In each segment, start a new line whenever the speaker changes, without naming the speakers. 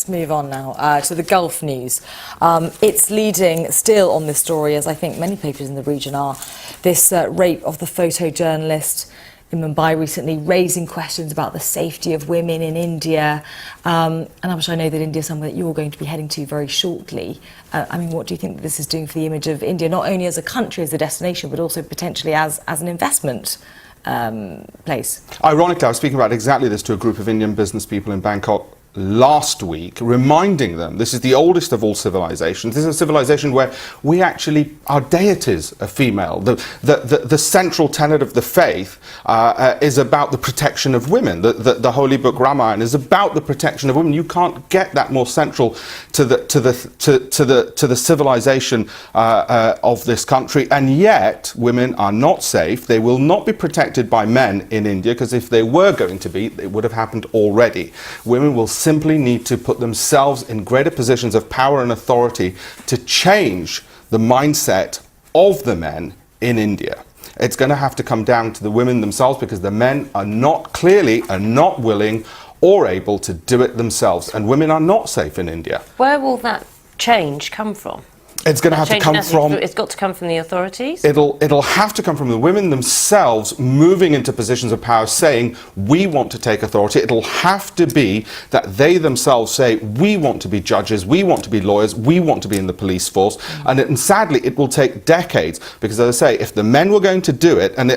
Let's move on now to the Gulf news. It's leading still on this story, as I think many papers in the region are, this rape of the photojournalist in Mumbai recently, raising questions about the safety of women in India. And I know that India is somewhere that you're going to be heading to very shortly. I mean, what do you think that this is doing for the image of India, not only as a country, as a destination, but also potentially as an investment place?
Ironically, I was speaking about exactly this to a group of Indian business people in Bangkok last week, reminding them this is the oldest of all civilizations. This is a civilization where we actually, our deities are female. The central tenet of the faith is about the protection of women. The holy book Ramayana is about the protection of women. You can't get that more central to the civilization of this country, and yet women are not safe. They will not be protected by men in India, because if they were going to be, it would have happened already. Women will simply need to put themselves in greater positions of power and authority to change the mindset of the men in India. It's going to have to come down to the women themselves, because the men are not willing or able to do it themselves, and women are not safe in India.
Where will that change come from?
It's going to have to come from...
It's got to come from the authorities?
It'll have to come from the women themselves moving into positions of power, saying, we want to take authority. It'll have to be that they themselves say, we want to be judges, we want to be lawyers, we want to be in the police force. And sadly, it will take decades, because as I say, if the men were going to do it, and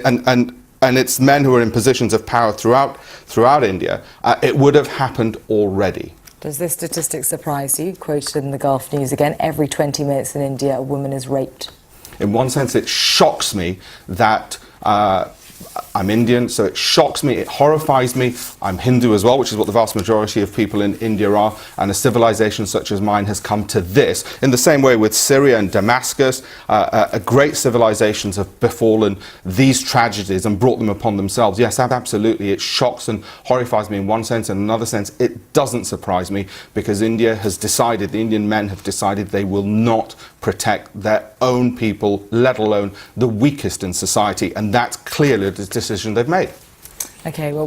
it's men who are in positions of power throughout India, it would have happened already.
Does this statistic surprise you? Quoted in the Gulf news again, every 20 minutes in India a woman is raped.
In one sense, it shocks me that I'm Indian, so it shocks me, it horrifies me. I'm Hindu as well, which is what the vast majority of people in India are, and a civilization such as mine has come to this. In the same way with Syria and Damascus, great civilizations have befallen these tragedies and brought them upon themselves. Yes, absolutely, it shocks and horrifies me in one sense, and in another sense, it doesn't surprise me, because India has decided, the Indian men have decided they will not protect their own people, let alone the weakest in society, and that's clearly the decision they've made.
Okay, well,